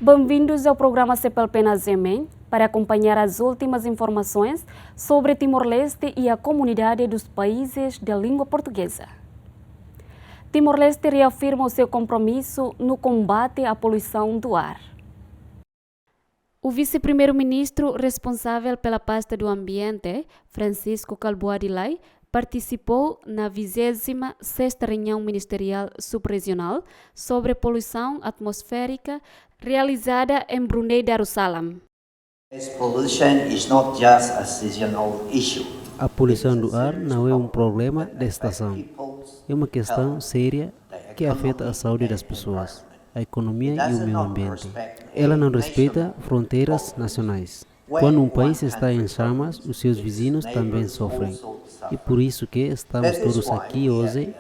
Bem-vindos ao programa CPLP na GMN para acompanhar as últimas informações sobre Timor-Leste e a comunidade dos países de língua portuguesa. Timor-Leste reafirma o seu compromisso no combate à poluição do ar. O vice-primeiro-ministro responsável pela pasta do ambiente, Francisco Calboadilai, participou na 26ª reunião ministerial subregional sobre poluição atmosférica realizada em Brunei Darussalam. A poluição do ar não é um problema da estação. É uma questão séria que afeta a saúde das pessoas, a economia e o meio ambiente. Ela não respeita fronteiras nacionais. Quando um país está em chamas, os seus vizinhos também sofrem. E por isso que estamos todos aqui hoje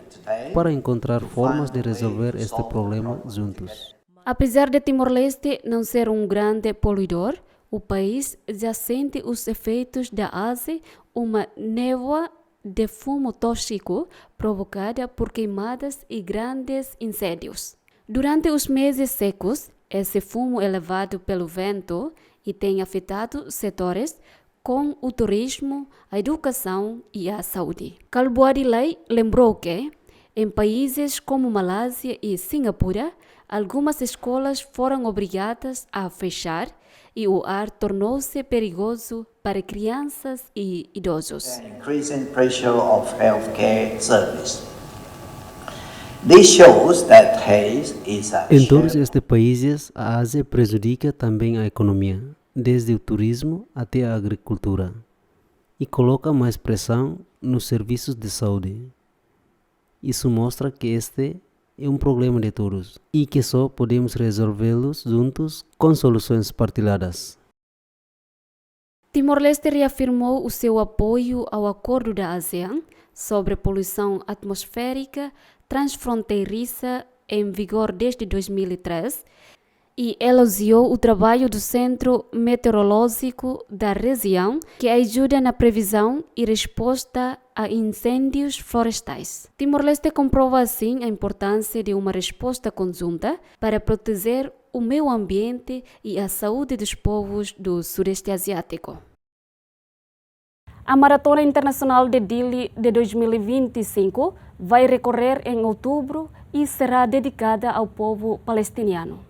para encontrar formas de resolver este problema juntos. Apesar de Timor-Leste não ser um grande poluidor, o país já sente os efeitos da ASE, uma névoa de fumo tóxico provocada por queimadas e grandes incêndios. Durante os meses secos, esse fumo é levado pelo vento e tem afetado setores como o turismo, a educação e a saúde. Calboadilai lembrou que, em países como Malásia e Singapura, algumas escolas foram obrigadas a fechar e o ar tornou-se perigoso para crianças e idosos. Em todos estes países, a ASE prejudica também a economia, desde o turismo até a agricultura, e coloca mais pressão nos serviços de saúde. Isso mostra que este é um problema de todos e que só podemos resolvê-los juntos com soluções partilhadas. Timor-Leste reafirmou o seu apoio ao acordo da ASEAN sobre poluição atmosférica transfronteiriça em vigor desde 2003 e elogiou o trabalho do Centro Meteorológico da região, que ajuda na previsão e resposta a incêndios florestais. Timor-Leste comprova assim a importância de uma resposta conjunta para proteger o meio ambiente e a saúde dos povos do Sudeste Asiático. A Maratona Internacional de Dili de 2025 vai recorrer em outubro e será dedicada ao povo palestiniano.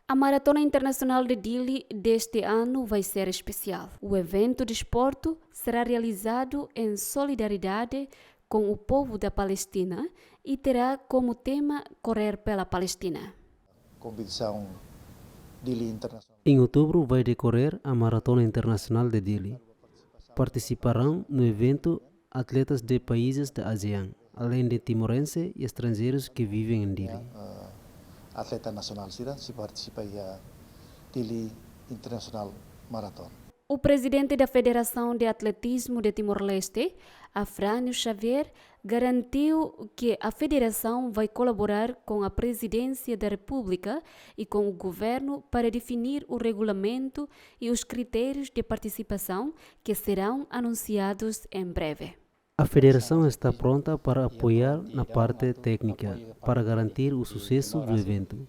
A Maratona Internacional de Dili deste ano vai ser especial. O evento de esporte será realizado em solidariedade com o povo da Palestina e terá como tema Correr pela Palestina. Competição Dili Internacional. Em outubro vai decorrer a Maratona Internacional de Dili. Participarão no evento atletas de países da ASEAN, além de timorenses e estrangeiros que vivem em Dili. Atleta nacional se participa da Dili Internacional Maratona. O presidente da Federação de Atletismo de Timor-Leste, Afrânio Xavier, garantiu que a federação vai colaborar com a presidência da República e com o governo para definir o regulamento e os critérios de participação que serão anunciados em breve. A federação está pronta para apoiar na parte técnica, para garantir o sucesso do evento,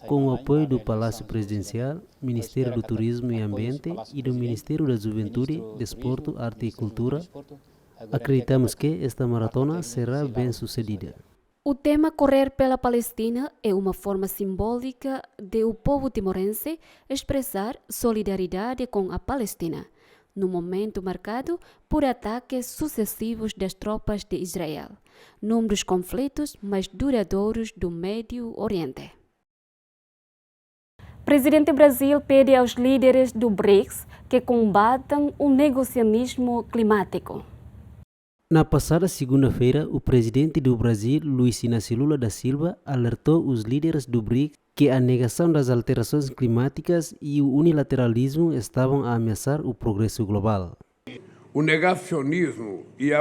com o apoio do Palácio Presidencial, Ministério do Turismo e Ambiente e do Ministério da Juventude, Desporto, Arte e Cultura. Acreditamos que esta maratona será bem sucedida. O tema Correr pela Palestina é uma forma simbólica de o povo timorense expressar solidariedade com a Palestina, no momento marcado por ataques sucessivos das tropas de Israel, num dos conflitos mais duradouros do Médio Oriente. Presidente Brasil pede aos líderes do BRICS que combatam o negacionismo climático. Na passada segunda-feira, o presidente do Brasil, Luiz Inácio Lula da Silva, alertou os líderes do BRICS que a negação das alterações climáticas e o unilateralismo estavam a ameaçar o progresso global. O negacionismo e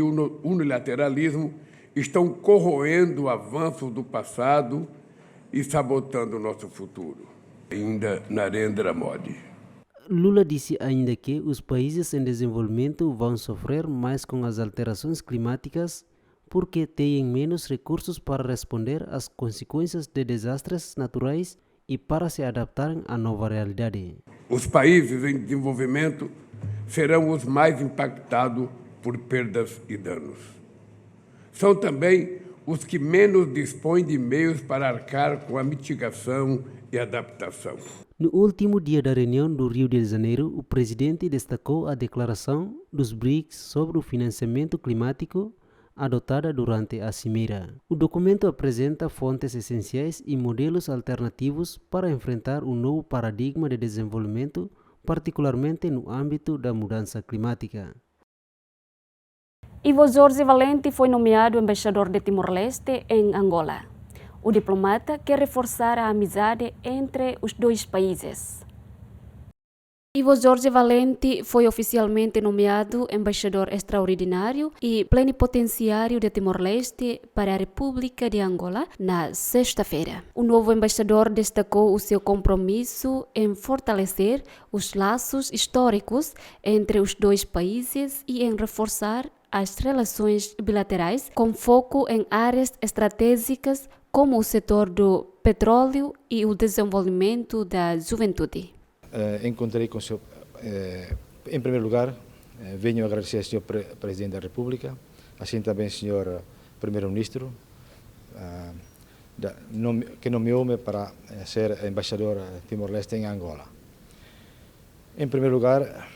o unilateralismo estão corroendo o avanço do passado e sabotando o nosso futuro. Ainda Narendra Modi. Lula disse ainda que os países em desenvolvimento vão sofrer mais com as alterações climáticas porque têm menos recursos para responder às consequências de desastres naturais e para se adaptarem à nova realidade. Os países em desenvolvimento serão os mais impactados por perdas e danos. São também os que menos dispõem de meios para arcar com a mitigação e adaptação. No último dia da reunião do Rio de Janeiro, o presidente destacou a declaração dos BRICS sobre o financiamento climático adotada durante a cimeira. O documento apresenta fontes essenciais e modelos alternativos para enfrentar um novo paradigma de desenvolvimento, particularmente no âmbito da mudança climática. Ivo Jorge Valente foi nomeado embaixador de Timor-Leste em Angola. O diplomata quer reforçar a amizade entre os dois países. Ivo Jorge Valente foi oficialmente nomeado embaixador extraordinário e plenipotenciário de Timor-Leste para a República de Angola na sexta-feira. O novo embaixador destacou o seu compromisso em fortalecer os laços históricos entre os dois países e em reforçar as relações bilaterais com foco em áreas estratégicas como o setor do petróleo e o desenvolvimento da juventude. Encontrei com o senhor, em primeiro lugar, venho agradecer ao senhor Presidente da República, assim também ao senhor Primeiro-Ministro, que nomeou-me para ser embaixador Timor-Leste em Angola. Em primeiro lugar,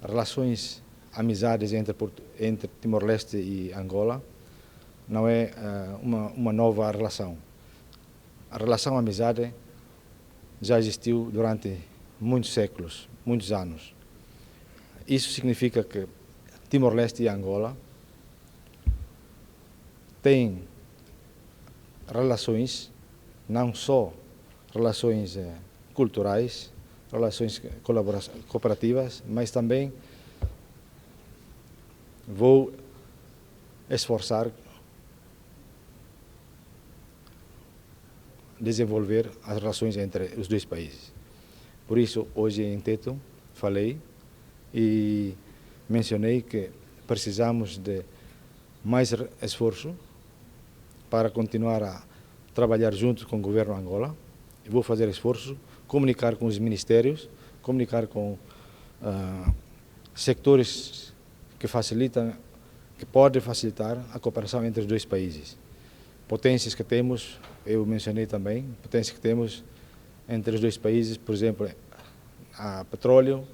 relações, amizades entre Timor-Leste e Angola não é uma nova relação. A relação amizade já existiu durante muitos séculos, muitos anos. Isso significa que Timor-Leste e Angola têm relações, não só relações culturais, relações cooperativas, mas também vou esforçar desenvolver as relações entre os dois países. Por isso, hoje em Teto, falei e mencionei que precisamos de mais esforço para continuar a trabalhar junto com o governo de Angola. Eu vou fazer esforço, comunicar com os ministérios, comunicar com sectores que podem facilitar a cooperação entre os dois países. Potências que temos, eu mencionei também, potências que temos entre os dois países, por exemplo, a petróleo,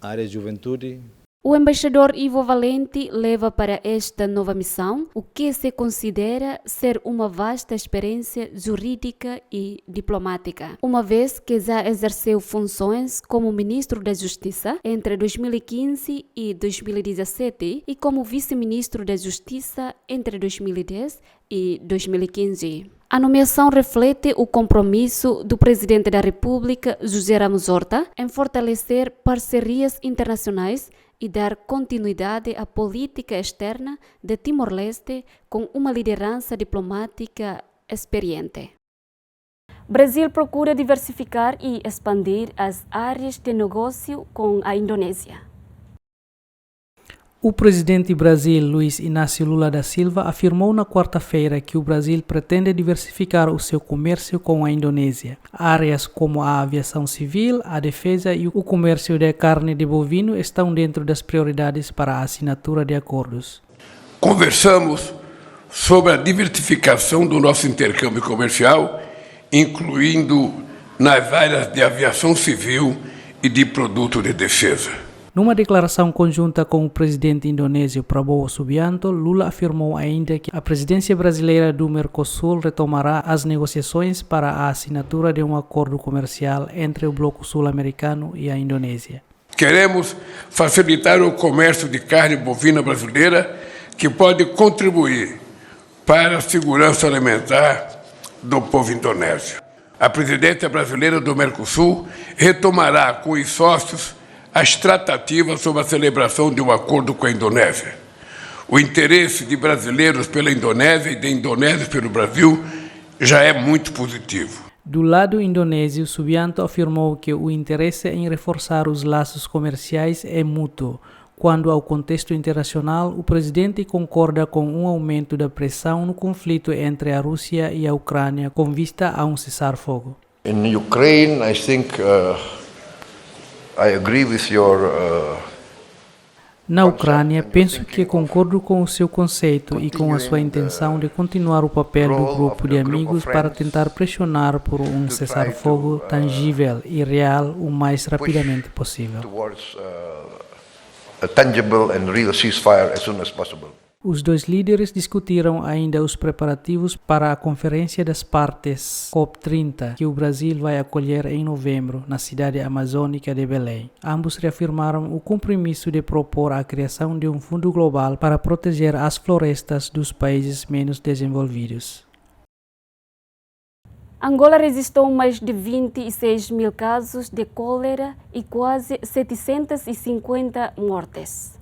a área de juventude. O embaixador Ivo Valente leva para esta nova missão o que se considera ser uma vasta experiência jurídica e diplomática, uma vez que já exerceu funções como ministro da Justiça entre 2015 e 2017 e como vice-ministro da Justiça entre 2010 e 2015. A nomeação reflete o compromisso do presidente da República, José Ramos Horta, em fortalecer parcerias internacionais e dar continuidade à política externa de Timor-Leste com uma liderança diplomática experiente. Brasil procura diversificar e expandir as áreas de negócio com a Indonésia. O presidente do Brasil, Luiz Inácio Lula da Silva, afirmou na quarta-feira que o Brasil pretende diversificar o seu comércio com a Indonésia. Áreas como a aviação civil, a defesa e o comércio de carne de bovino estão dentro das prioridades para a assinatura de acordos. Conversamos sobre a diversificação do nosso intercâmbio comercial, incluindo nas áreas de aviação civil e de produtos de defesa. Numa declaração conjunta com o presidente indonésio Prabowo Subianto, Lula afirmou ainda que a presidência brasileira do Mercosul retomará as negociações para a assinatura de um acordo comercial entre o bloco sul-americano e a Indonésia. Queremos facilitar o comércio de carne bovina brasileira, que pode contribuir para a segurança alimentar do povo indonésio. A presidência brasileira do Mercosul retomará com os sócios as tratativas sobre a celebração de um acordo com a Indonésia. O interesse de brasileiros pela Indonésia e de indonésios pelo Brasil já é muito positivo. Do lado indonésio, Subianto afirmou que o interesse em reforçar os laços comerciais é mútuo, Quanto ao contexto internacional, o presidente concorda com um aumento da pressão no conflito entre a Rússia e a Ucrânia com vista a um cessar-fogo. In Ukraine, I think I agree with your Na Ucrânia, penso que concordo com o seu conceito e com a sua intenção de continuar o papel do grupo de amigos para tentar pressionar por um cessar-fogo tangível e real o mais rapidamente possível. towards a tangible and real ceasefire as soon as possible. Os dois líderes discutiram ainda os preparativos para a Conferência das Partes COP30, que o Brasil vai acolher em novembro, na cidade amazônica de Belém. Ambos reafirmaram o compromisso de propor a criação de um fundo global para proteger as florestas dos países menos desenvolvidos. Angola registrou mais de 26 mil casos de cólera e quase 750 mortes.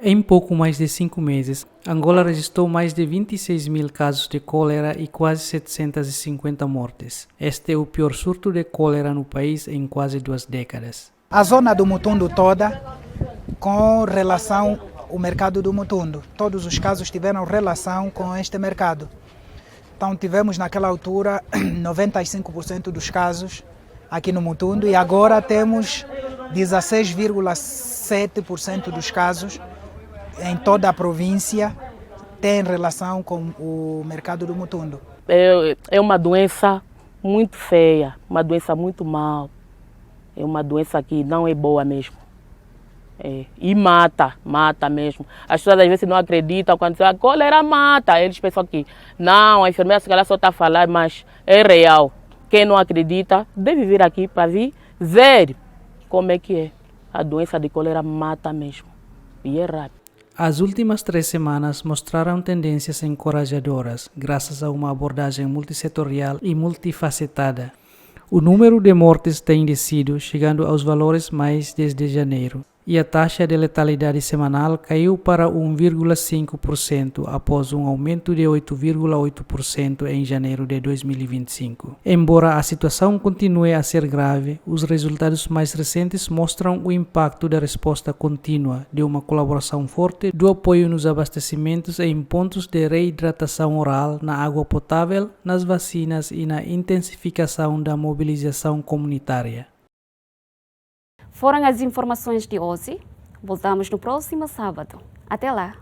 Em pouco mais de 5 meses, Angola registrou mais de 26 mil casos de cólera e quase 750 mortes. Este é o pior surto de cólera no país em quase 2 décadas. A zona do Mutundu toda, com relação ao mercado do Mutundu. Todos os casos tiveram relação com este mercado. Então tivemos naquela altura 95% dos casos aqui no Mutundu e agora temos 16,7% dos casos em toda a província tem relação com o mercado do Mutundu. É uma doença muito feia, uma doença muito mal. É uma doença que não é boa mesmo. E mata mesmo. As pessoas às vezes não acreditam quando dizem a cólera mata. Eles pensam que não, a enfermeira só está a falar, mas é real. Quem não acredita deve vir aqui para ver como é que é. A doença de cólera mata mesmo. E é rápido. As últimas 3 semanas mostraram tendências encorajadoras, graças a uma abordagem multissetorial e multifacetada. O número de mortes tem descido, chegando aos valores mais desde janeiro, e a taxa de letalidade semanal caiu para 1,5% após um aumento de 8,8% em janeiro de 2025. Embora a situação continue a ser grave, os resultados mais recentes mostram o impacto da resposta contínua, de uma colaboração forte, do apoio nos abastecimentos em pontos de reidratação oral, na água potável, nas vacinas e na intensificação da mobilização comunitária. Foram as informações de hoje. Voltamos no próximo sábado. Até lá!